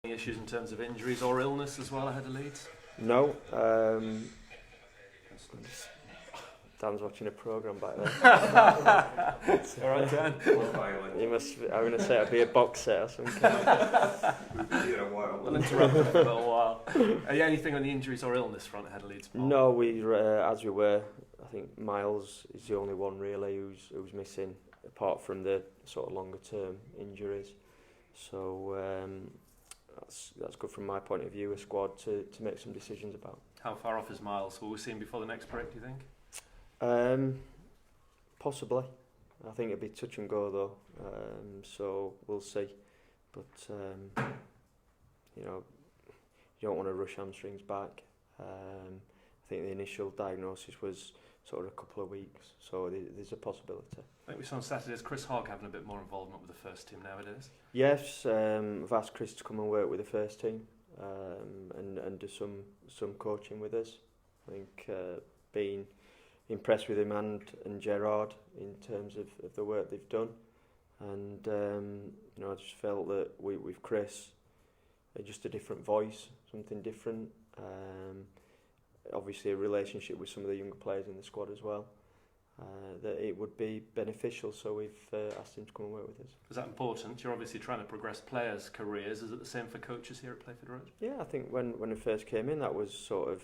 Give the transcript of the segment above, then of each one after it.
Any issues in terms of injuries or illness as well ahead of Leeds? No. Dan's watching a programme back there. All right, Dan. You must. I'm going to say it'd be a box set or something. We'll interrupt for a little while. Anything on the injuries or illness front ahead of Leeds? Paul? No, as we were. I think Miles is the only one really who's missing, apart from the sort of longer term injuries. So that's good from my point of view. A squad to make some decisions about. How far off is Miles? Will we see him before the next break, do you think? Possibly. I think it'd be touch and go though. So we'll see. But you don't want to rush hamstrings back. I think the initial diagnosis was sort of a couple of weeks, so there's a possibility. I think we saw on Saturdays Chris Hogg having a bit more involvement with the first team nowadays. Yes, I've asked Chris to come and work with the first team and do some coaching with us. I think being impressed with him and Gerard in terms of the work they've done, and I just felt that with Chris, just a different voice, something different. Obviously a relationship with some of the younger players in the squad as well, that it would be beneficial, so we've asked him to come and work with us. Is that important? You're obviously trying to progress players' careers. Is it the same for coaches here at Playford Road? Yeah, I think when I first came in, that was sort of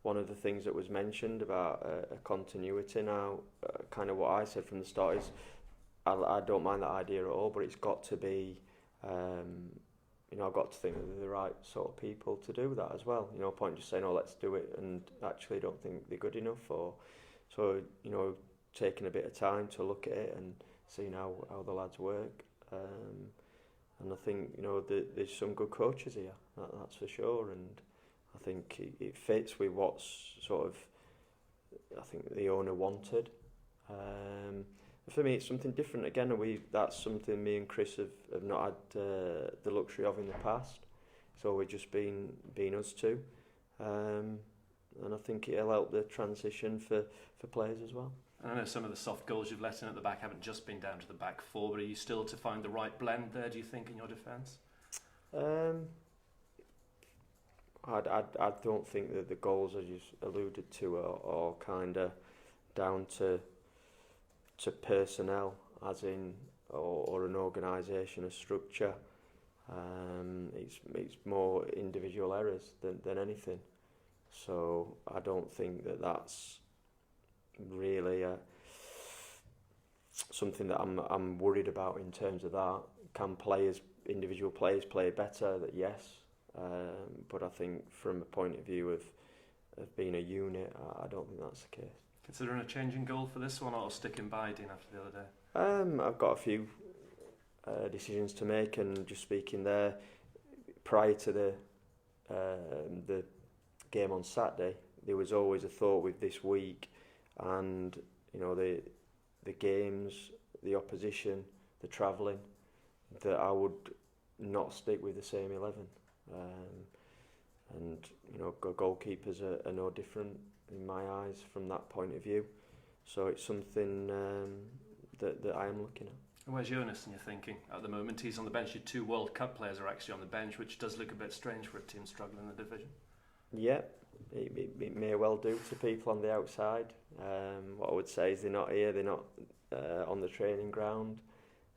one of the things that was mentioned about a continuity. Now, kind of what I said from the start is I don't mind that idea at all, but it's got to be I've got to think that they're the right sort of people to do that as well. Point just saying, oh, let's do it, and actually don't think they're good enough. Taking a bit of time to look at it and seeing how the lads work. And I think, there's some good coaches here, that's for sure. And I think it fits with what's sort of, I think the owner wanted. For me, it's something different again, and that's something me and Chris have not had the luxury of in the past. So we've just been us two, and I think it'll help the transition for players as well. And I know some of the soft goals you've let in at the back haven't just been down to the back four, but are you still to find the right blend there, do you think, in your defence? I don't think that the goals, as you alluded to, are kind of down to personnel, as in or an organisation, a structure. It's more individual errors than anything. So I don't think that's really something that I'm worried about in terms of that. Can individual players play better? That yes, but I think from a point of view of being a unit, I don't think that's the case. Considering a change in goal for this one, or sticking by Dean after the other day? I've got a few decisions to make, and just speaking there, prior to the game on Saturday, there was always a thought with this week, and the games, the opposition, the travelling, that I would not stick with the same 11. And goalkeepers are no different in my eyes from that point of view. So it's something that I am looking at. And where's Jonas in your thinking at the moment? He's on the bench. Your two World Cup players are actually on the bench, which does look a bit strange for a team struggling in the division. Yeah, it may well do to people on the outside. What I would say is they're not here, they're not on the training ground.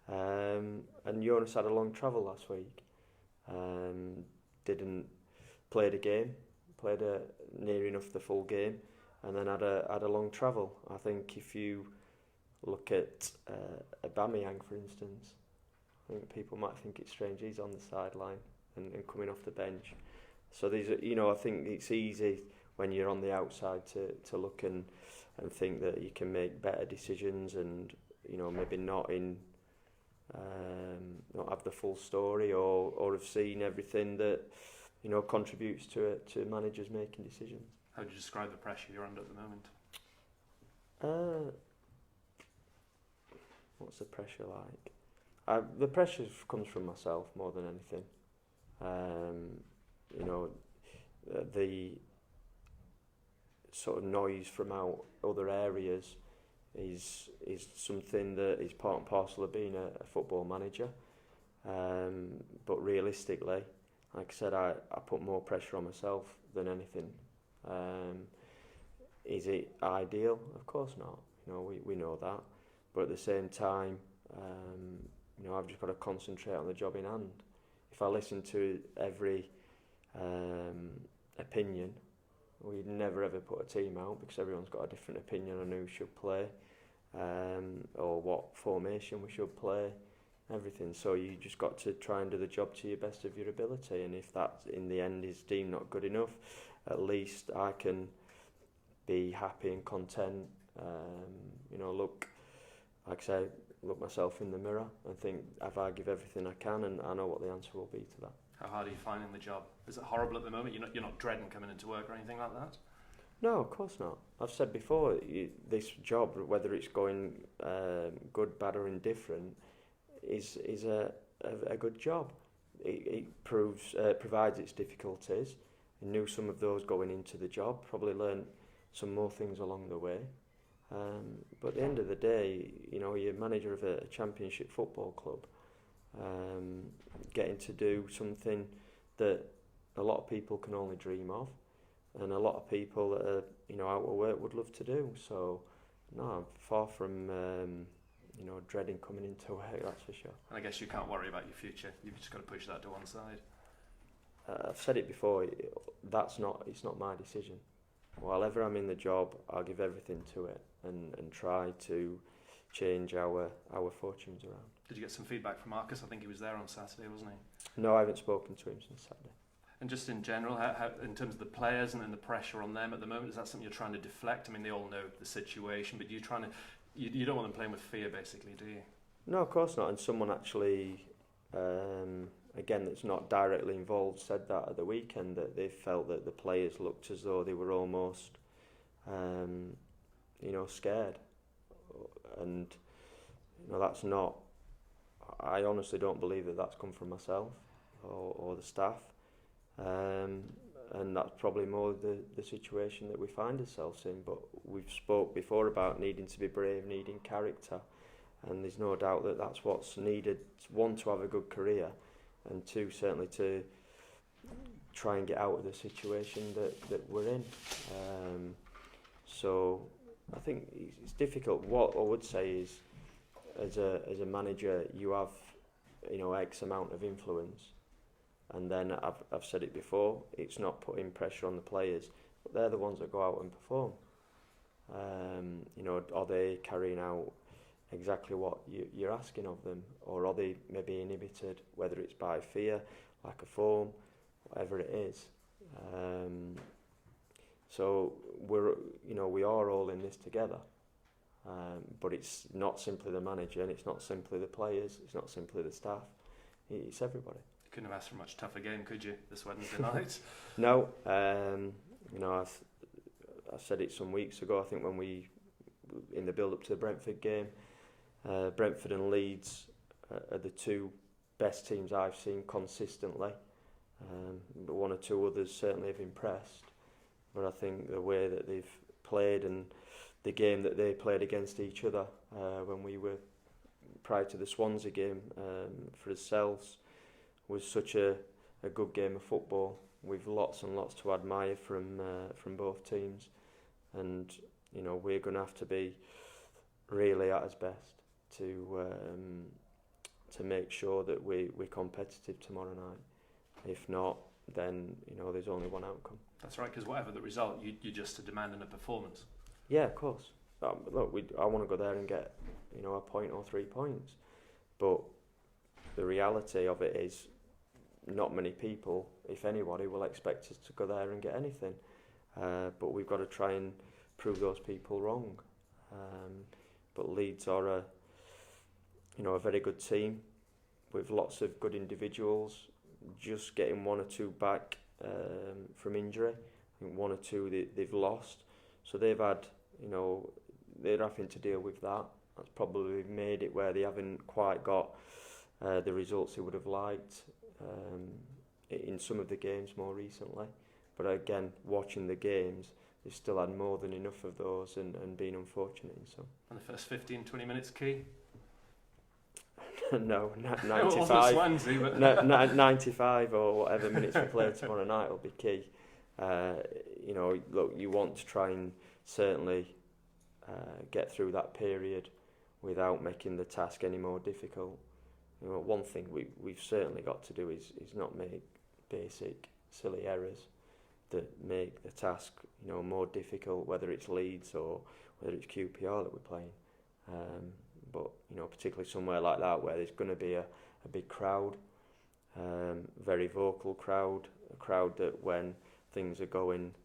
And Jonas had a long travel last week. Didn't play the game, played near enough the full game, and then had a long travel. I think if you look at Aubameyang, for instance, I think people might think it's strange he's on the sideline and coming off the bench. So these are, I think it's easy when you're on the outside to look and think that you can make better decisions, and maybe not have the full story or have seen everything that contributes to managers making decisions. How would you describe the pressure you're under at the moment? What's the pressure like? The pressure comes from myself more than anything. The sort of noise from other areas is something that is part and parcel of being a football manager. But realistically, Like I said, I put more pressure on myself than anything. Is it ideal? Of course not. You know, we know that. But at the same time, you know, I've just got to concentrate on the job in hand. If I listen to every opinion, we'd never ever put a team out because everyone's got a different opinion on who should play, or what formation we should play, everything. So you just got to try and do the job to your best of your ability, and if that in the end is deemed not good enough, at least I can be happy and content. You know, look, like I say, look myself in the mirror and think, have I give everything I can, and I know what the answer will be to that. How hard are you finding the job? Is it horrible at the moment? You're not dreading coming into work or anything like that? No, of course not. I've said before, this job, whether it's going good, bad or indifferent, is a good job. It provides its difficulties. I knew some of those going into the job, probably learned some more things along the way. But at the end of the day, you know, you're manager of a championship football club, getting to do something that a lot of people can only dream of, and a lot of people that are, you know, out of work would love to do. So, no, I'm far from, you know, dreading coming into work, that's for sure. And I guess you can't worry about your future. You've just got to push that to one side. I've said it before, it's not my decision. While ever I'm in the job, I'll give everything to it and try to change our fortunes around. Did you get some feedback from Marcus? I think he was there on Saturday, wasn't he? No, I haven't spoken to him since Saturday. And just in general, how, in terms of the players and the pressure on them at the moment, is that something you're trying to deflect? I mean, they all know the situation, but you don't want them playing with fear, basically, do you? No, of course not. And someone actually, again, that's not directly involved, said that at the weekend, that they felt that the players looked as though they were almost, you know, scared. And, you know, that's not, I honestly don't believe that that's come from myself or the staff. And that's probably more the situation that we find ourselves in. But we've spoke before about needing to be brave, needing character, and there's no doubt that that's what's needed. One, to have a good career, and two, certainly to try and get out of the situation that we're in. So I think it's difficult. What I would say is, as a manager, you have, you know, X amount of influence. And then I've said it before, it's not putting pressure on the players, but they're the ones that go out and perform. You know, are they carrying out exactly what you're asking of them, or are they maybe inhibited, whether it's by fear, lack of form, whatever it is. So we are all in this together. But it's not simply the manager, and it's not simply the players, it's not simply the staff, it's everybody. You couldn't have asked for a much tougher game, could you, this Wednesday night? No, you know, I said it some weeks ago. I think when in the build-up to the Brentford game, Brentford and Leeds are the two best teams I've seen consistently. But one or two others certainly have impressed. But I think the way that they've played and the game that they played against each other when we were prior to the Swansea game for ourselves was such a good game of football. We've lots and lots to admire from both teams, and you know, we're going to have to be really at our best to make sure that we're competitive tomorrow night. If not, then you know, there's only one outcome. That's right, because whatever the result, you're just demanding a performance. Yeah, of course. Look, I want to go there and get, you know, a point or 3 points, but the reality of it is, not many people, if anybody, will expect us to go there and get anything. But we've got to try and prove those people wrong. But Leeds are a very good team with lots of good individuals. Just getting one or two back from injury. I think one or two they've lost. So they've had, you know, they're having to deal with that. That's probably made it where they haven't quite got the results they would have liked in some of the games more recently. But again, watching the games, they've still had more than enough of those and been unfortunate in some. And the first 15, 20 minutes key? No, It wasn't 95. Swansea, but 95 or whatever minutes we play tomorrow night will be key. You know, look, you want to try and certainly get through that period without making the task any more difficult. You know, one thing we've certainly got to do is not make basic silly errors that make the task, you know, more difficult, whether it's Leeds or whether it's QPR that we're playing. But you know, particularly somewhere like that where there's going to be a big crowd, very vocal crowd, a crowd that when things are going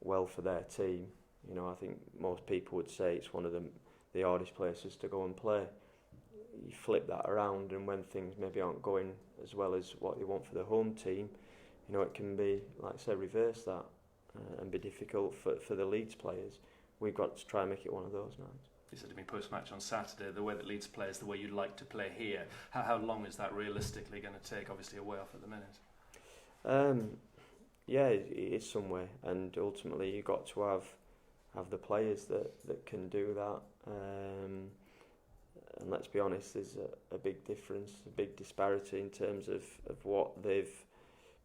well for their team, you know, I think most people would say it's one of the hardest places to go and play. You flip that around, and when things maybe aren't going as well as what you want for the home team, you know, it can be, like I say, reverse that and be difficult for the Leeds players. We've got to try and make it one of those nights. You said to me post-match on Saturday, the way that Leeds play is the way you'd like to play here. How long is that realistically going to take? Obviously, away off at the minute. Yeah, it is some way, and ultimately you've got to have the players that can do that. And let's be honest, there's a big difference, a big disparity in terms of what they've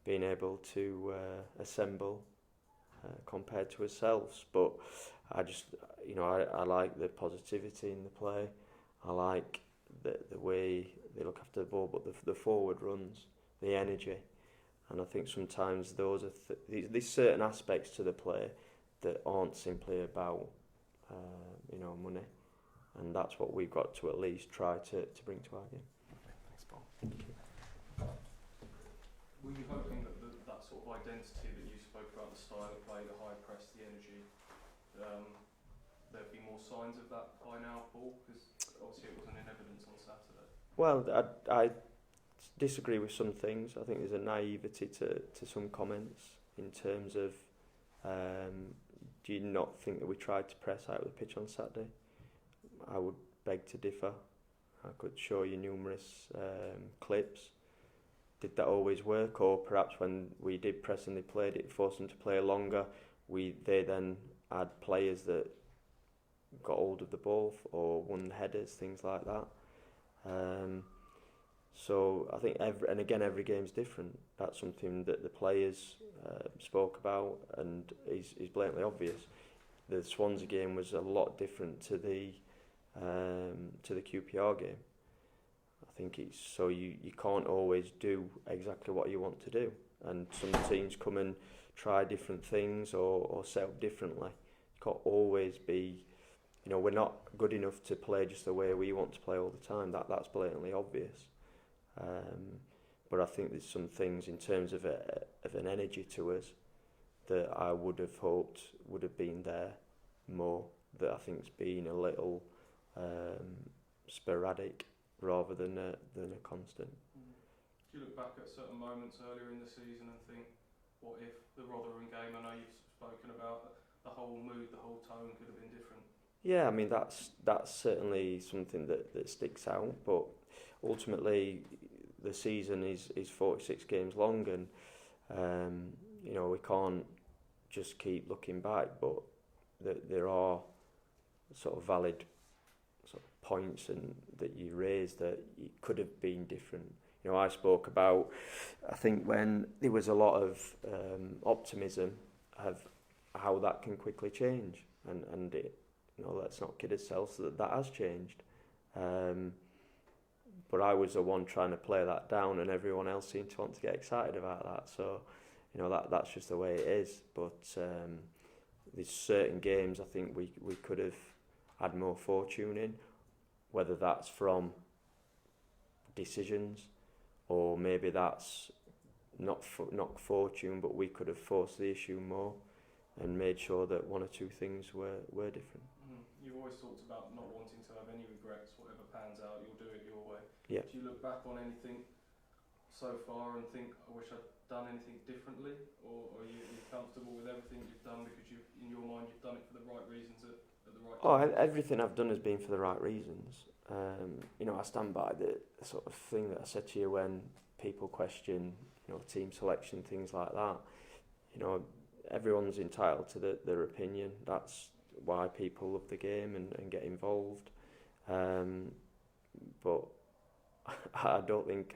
been able to assemble compared to ourselves. But I just, you know, I like the positivity in the play. I like the way they look after the ball, but the forward runs, the energy. And I think sometimes those are there's certain aspects to the play that aren't simply about you know, money, and that's what we've got to at least try to bring to our game. Okay, thanks, Paul. Thank you. Were you hoping that that sort of identity that you spoke about, the style of play, the high press, the energy, there'd be more signs of that by now, Paul? Because obviously it wasn't in evidence on Saturday. Well, I disagree with some things. I think there's a naivety to some comments in terms of do you not think that we tried to press out of the pitch on Saturday? I would beg to differ. I could show you numerous clips. Did that always work? Or perhaps when we did press and they played it, forced them to play longer, they then had players that got hold of the ball or won headers, things like that. So I think every game's different. That's something that the players spoke about and is blatantly obvious. The Swansea game was a lot different to the QPR game. I think it's so you can't always do exactly what you want to do, and some teams come and try different things or set up differently. You can't always be, you know, we're not good enough to play just the way we want to play all the time. That's blatantly obvious. But I think there's some things in terms of an energy to us that I would have hoped would have been there more, that I think's been a little sporadic rather than a constant. Do you look back at certain moments earlier in the season and think, what if the Rotherham game, I know you've spoken about the whole mood, the whole tone could have been different? Yeah, I mean that's certainly something that sticks out, but ultimately the season is 46 games long, and you know, we can't just keep looking back, but there are sort of valid sort of points and that you raised that it could have been different. You know, I spoke about, I think when there was a lot of optimism of how that can quickly change, and it, you know, let's not kid ourselves that has changed. But I was the one trying to play that down, and everyone else seemed to want to get excited about that. So, you know, that's just the way it is. But there's certain games I think we could have had more fortune in, whether that's from decisions or maybe that's not fortune, but we could have forced the issue more and made sure that one or two things were different. You've always talked about not wanting to have any regrets. Whatever pans out, you'll do it your way. Yeah. Do you look back on anything so far and think, I wish I'd done anything differently, or are you comfortable with everything you've done because in your mind you've done it for the right reasons at the right time? Everything I've done has been for the right reasons. You know, I stand by the sort of thing that I said to you when people question, you know, team selection, things like that. You know, everyone's entitled to their opinion. That's why people love the game and get involved. But I don't think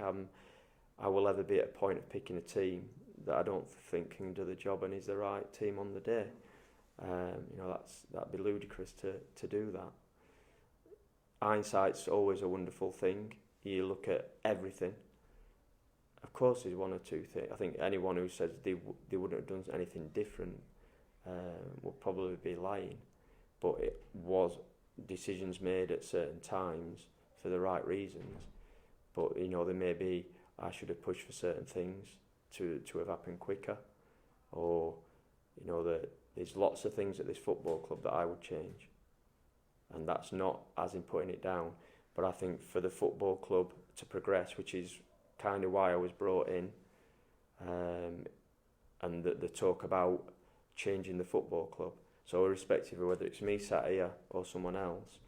I will ever be at a point of picking a team that I don't think can do the job and is the right team on the day. That'd be ludicrous to do that. Hindsight's always a wonderful thing. You look at everything. Of course, there's one or two things. I think anyone who says they wouldn't have done anything different will probably be lying. But it was decisions made at certain times for the right reasons. But there may be I should have pushed for certain things to have happened quicker, or there's lots of things at this football club that I would change, and that's not as in putting it down. But I think for the football club to progress, which is kind of why I was brought in, and the talk about changing the football club. So irrespective of whether it's me sat here or someone else,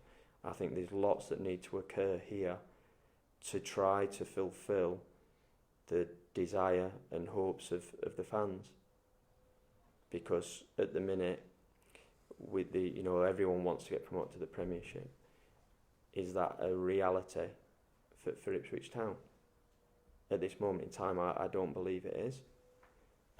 I think there's lots that need to occur here to try to fulfil the desire and hopes of the fans. Because at the minute, with everyone wants to get promoted to the Premiership, is that a reality for Ipswich Town? At this moment in time, I don't believe it is.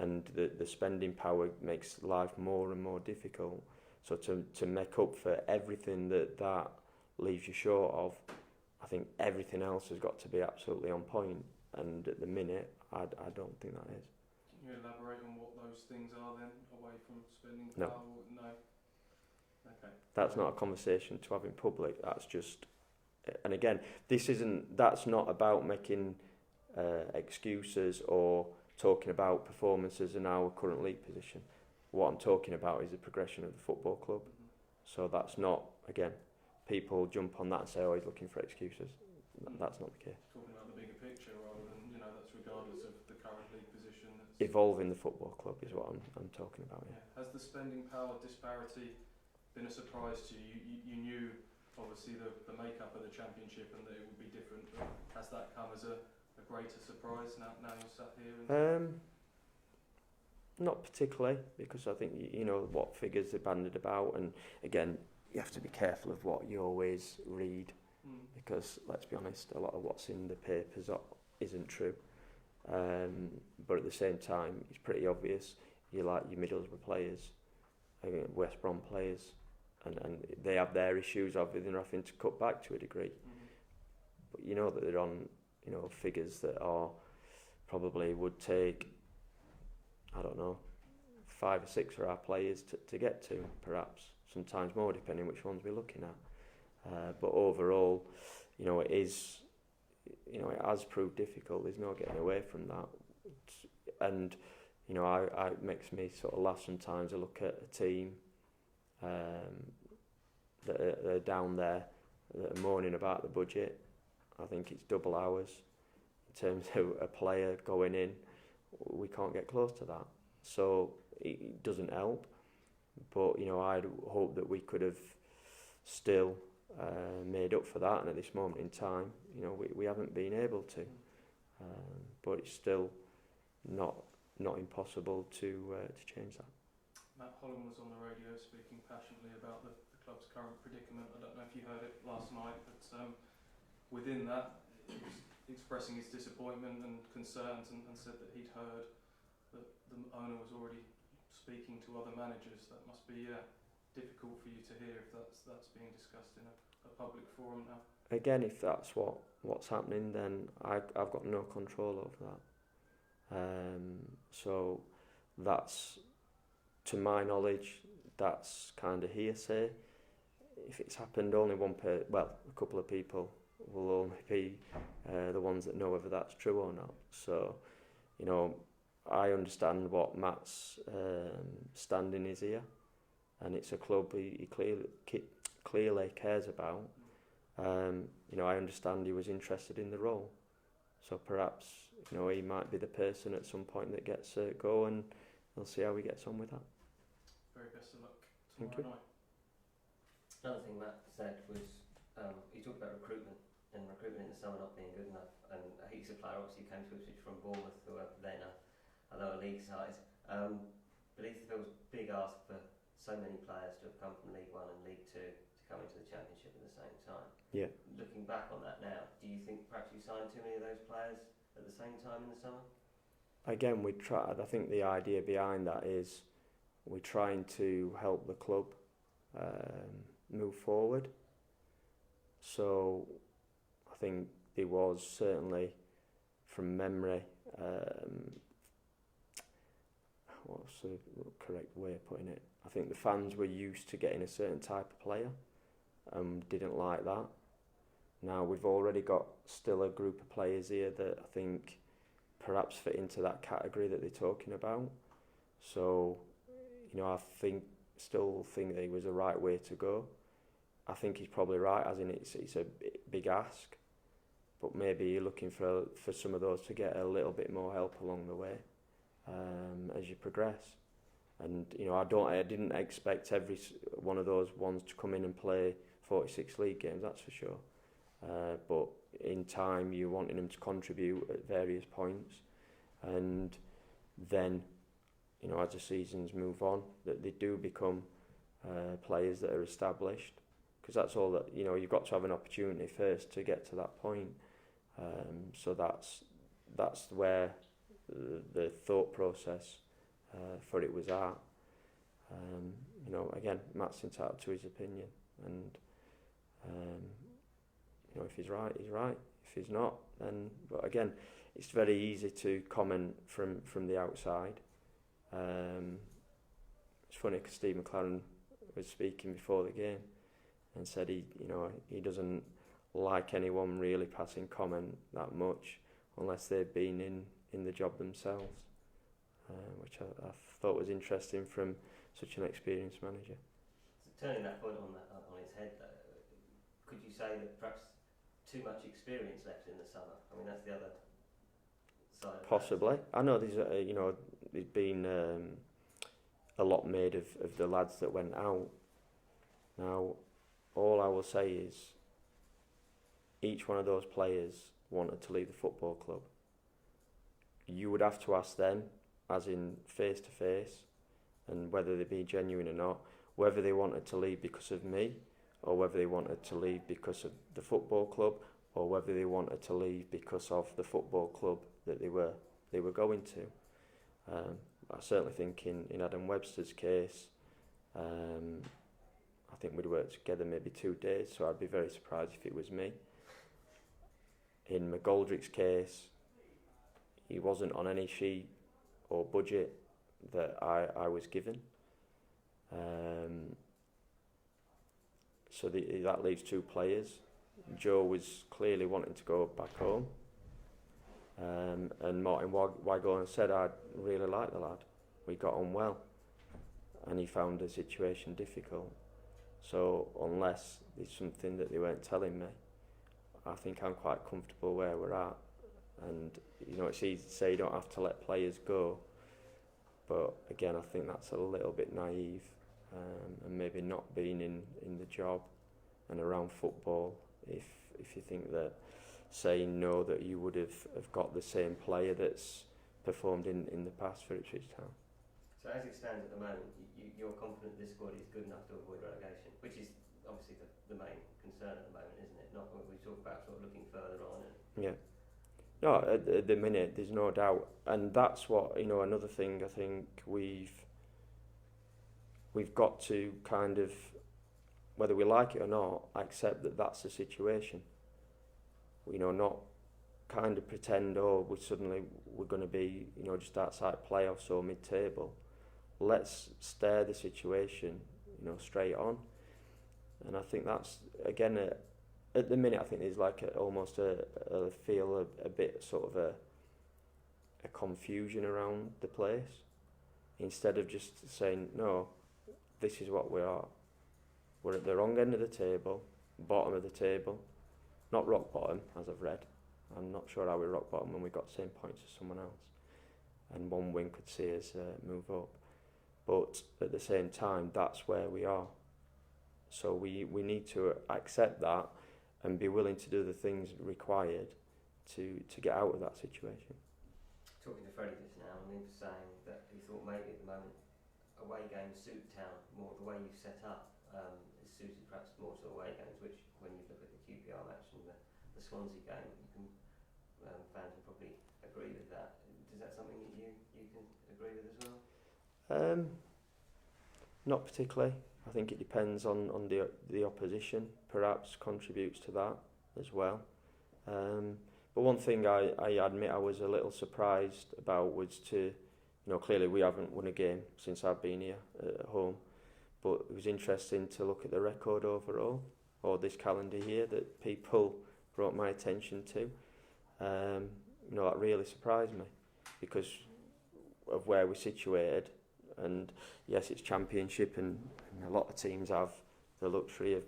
And the spending power makes life more and more difficult. So to make up for everything that leaves you short of, I think everything else has got to be absolutely on point. And at the minute, I don't think that is. Can you elaborate on what those things are then, away from spending No. power? No. Okay. That's not a conversation to have in public. That's just, and again, that's not about making excuses or talking about performances in our current league position. What I'm talking about is the progression of the football club. So that's not, again, people jump on that and say, oh, he's looking for excuses. That's not the case. Talking about the bigger picture rather than, that's regardless of the current league position. Evolving the football club is what I'm talking about. Yeah. Has the spending power disparity been a surprise to you? You knew, obviously, the makeup of the Championship and that it would be different, but has that come as a greater surprise now you're sat here? Not particularly, because I think what figures are banded about, and again, you have to be careful of what you always read, because let's be honest, a lot of what's in the papers isn't true. But at the same time, it's pretty obvious. You like your Middlesbrough players, West Brom players, and they have their issues of they're having to cut back to a degree. But you know that they're on figures that are probably would take, I don't know, 5 or 6 of our players to get to, perhaps sometimes more depending which ones we're looking at. But overall, it is, it has proved difficult. There's no getting away from that. And it makes me sort of laugh sometimes. I look at a team that are down there that are moaning about the budget. I think it's double ours in terms of a player going in. We can't get close to that, so it doesn't help. But I'd hope that we could have still made up for that, and at this moment in time, we haven't been able to. But it's still not impossible to change that. Matt Holland was on the radio speaking passionately about the club's current predicament. I don't know if you heard it last night, but within that, he was expressing his disappointment and concerns, and said that he'd heard that the owner was already speaking to other managers. That must be difficult for you to hear if that's being discussed in a public forum now. Again, if that's what's happening, then I've got no control over that. So that's, to my knowledge, that's kind of hearsay. If it's happened, only a couple of people will only be the ones that know whether that's true or not. So, I understand what Matt's standing is here, and it's a club he clearly cares about. I understand he was interested in the role, so perhaps he might be the person at some point that gets a go, and we'll see how he gets on with that. Very best of luck Thank you. tomorrow night. Another thing Matt said was he talked about recruitment in the summer not being good enough, and he's a player obviously came to Ipswich from Bournemouth, who are then a lower league side. But he feels big ask for so many players to have come from League One and League Two to come into the Championship at the same time. Yeah. Looking back on that now, do you think perhaps you signed too many of those players at the same time in the summer? Again, we tried. I think the idea behind that is we're trying to help the club move forward. So I think there was certainly, from memory, what's the correct way of putting it? I think the fans were used to getting a certain type of player and didn't like that. Now we've already got still a group of players here that I think perhaps fit into that category that they're talking about. So, you know, I still think that it was the right way to go. I think he's probably right, as in it's a big ask, but maybe you're looking for some of those to get a little bit more help along the way as you progress. And you know, I didn't expect every one of those ones to come in and play 46 league games, that's for sure. But in time, you're wanting them to contribute at various points, and then, you know, as the seasons move on, that they do become players that are established. Because that's all that, you know, you've got to have an opportunity first to get to that point. So that's where the thought process for it was at. You know, again, Matt's entitled to his opinion, and you know, if he's right, he's right. If he's not, then. But again, it's very easy to comment from the outside. It's funny because Steve McLaren was speaking before the game and said he doesn't like anyone really passing comment that much unless they've been in the job themselves, which I thought was interesting from such an experienced manager. So turning that point on its head, though, could you say that perhaps too much experience left in the summer? I mean, that's the other side of Possibly. that. I know there's been a lot made of the lads that went out. Now, all I will say is each one of those players wanted to leave the football club. You would have to ask them, as in face to face, and whether they be genuine or not, whether they wanted to leave because of me, or whether they wanted to leave because of the football club, or whether they wanted to leave because of the football club that they were going to. I certainly think in Adam Webster's case, I think we'd worked together maybe 2 days, so I'd be very surprised if it was me. In McGoldrick's case, he wasn't on any sheet or budget that I was given. So that leaves 2 players. Joe was clearly wanting to go back home. And Martin Wygone said, I really like the lad. We got on well. And he found the situation difficult. So unless there's something that they weren't telling me, I think I'm quite comfortable where we're at. And, you know, it's easy to say you don't have to let players go. But again, I think that's a little bit naive. And maybe not being in the job and around football, if you think that saying no, that you would have got the same player that's performed in the past for Ipswich Town. So as it stands at the moment, you're confident this squad is good enough to avoid relegation, which is obviously the main concern at the moment, isn't it? Not what we talk about sort of looking further on. Yeah. No, at the minute, there's no doubt. And that's what, you know, another thing I think we've got to kind of, whether we like it or not, accept that that's the situation. You know, not kind of pretend, we're going to be, you know, just outside playoffs or mid-table. Let's stare the situation, you know, straight on. And I think that's, again, at the minute, I think there's like almost a bit sort of a confusion around the place. Instead of just saying, no, this is what we are. We're at the wrong end of the table, bottom of the table. Not rock bottom, as I've read. I'm not sure how we rock bottom when we got the same points as someone else. And one win could see us move up. But at the same time, that's where we are. So we need to accept that and be willing to do the things required to get out of that situation. Talking to Freddie just now, and he was saying that he thought maybe at the moment away games suit Town more the way you've set up. is suited perhaps more to away games, which when you look at the QPR match and the Swansea game, you can, fans will probably agree with that. Is that something that you can agree with as well? Not particularly. I think it depends on the opposition, perhaps contributes to that as well. But one thing I admit I was a little surprised about was clearly we haven't won a game since I've been here at home, but it was interesting to look at the record overall, or this calendar year, that people brought my attention to. That really surprised me because of where we're situated. And yes, it's Championship, and a lot of teams have the luxury of,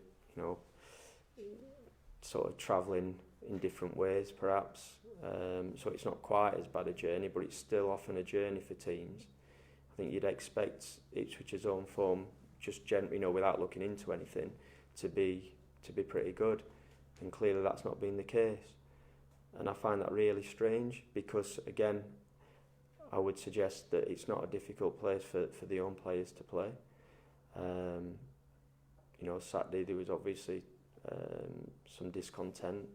sort of travelling in different ways, perhaps. So it's not quite as bad a journey, but it's still often a journey for teams. I think you'd expect Ipswich's own form, just without looking into anything, to be pretty good, and clearly that's not been the case. And I find that really strange because, again, I would suggest that it's not a difficult place for the own players to play. Saturday there was obviously some discontent,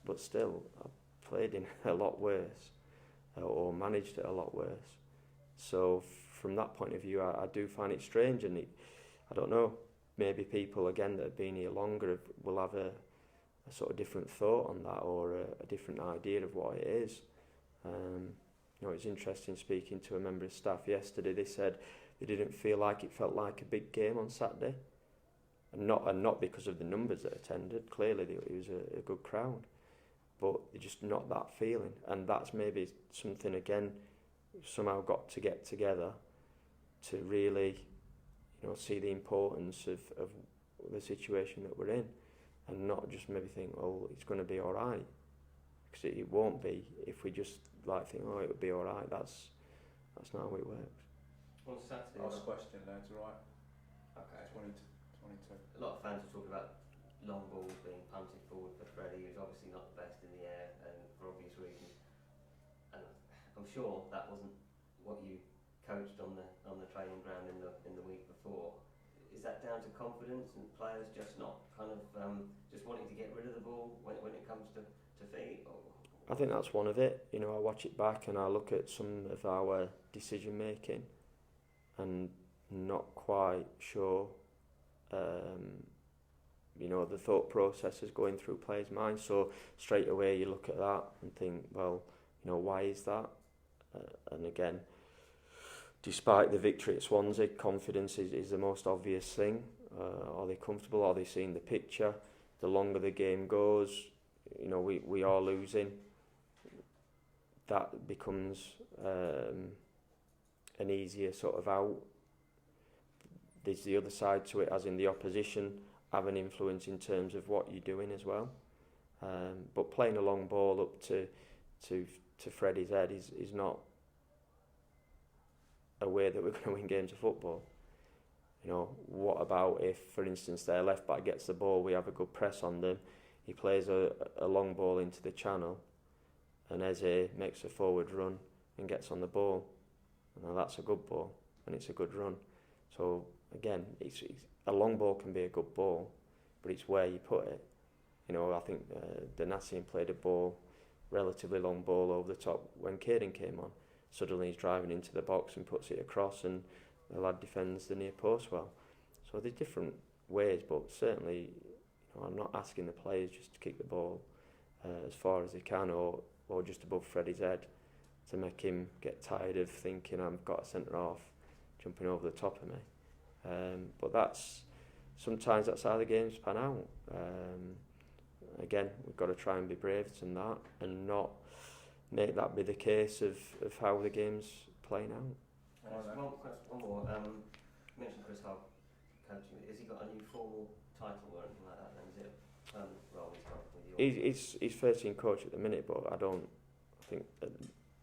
but still I played in a lot worse, or managed it a lot worse. So from that point of view, I do find it strange, and I don't know, maybe people again that have been here longer will have a sort of different thought on that, or a different idea of what it is. It's interesting speaking to a member of staff yesterday. They said they didn't feel like it felt like a big game on Saturday, and not because of the numbers that attended. Clearly, it was a good crowd, but they're just not that feeling, and that's maybe something again somehow got to get together to really, see the importance of the situation that we're in, and not just maybe think, well, it's going to be all right, because it won't be if we just think, oh, it'll be all right. That's not how it works. On Saturday, last question, lads, right? Okay. 22. A lot of fans are talking about long balls being punted forward for Freddie, who's obviously not the best in the air, and for obvious reasons. And I'm sure that wasn't what you coached on the training ground in the week before. Is that down to confidence and players just not kind of just wanting to get rid of the ball when it comes to feet? Or? I think that's one of it. I watch it back and I look at some of our decision making and not quite sure, the thought process is going through players' minds. So straight away you look at that and think, well, why is that? And again, despite the victory at Swansea, confidence is the most obvious thing. Are they comfortable? Are they seeing the picture? The longer the game goes, we are losing. That becomes an easier sort of out. There's the other side to it, as in the opposition have an influence in terms of what you're doing as well. But playing a long ball up to Freddie's head is not a way that we're going to win games of football. What about if, for instance, their left back gets the ball, we have a good press on them, he plays a long ball into the channel, and Eze makes a forward run and gets on the ball. Now that's a good ball, and it's a good run. So again, it's a long ball can be a good ball, but it's where you put it. I think Donatien played a relatively long ball over the top when Caden came on. Suddenly he's driving into the box and puts it across, and the lad defends the near post well. So there's different ways, but certainly I'm not asking the players just to kick the ball as far as they can, or just above Freddie's head, to make him get tired of thinking I've got a centre half jumping over the top of me. But sometimes that's how the games pan out. Again, we've got to try and be braver than that, and not make that be the case of how the game's playing out. One more. You mentioned Chris Hogg coaching. Has he got a new formal title or anything like that? Then is it a permanent role he's got with you? He's 13 coach at the minute, but I think that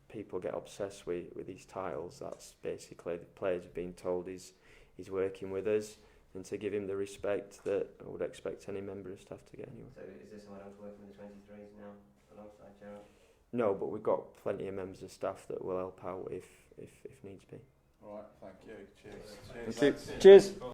people get obsessed with these titles. That's basically the players have been told he's working with us, and to give him the respect that I would expect any member of staff to get anyway. So is there someone else working with the 23s now alongside Gerald? No, but we've got plenty of members of staff that will help out if needs be. All right, thank you. Cheers. Thank you. Cheers.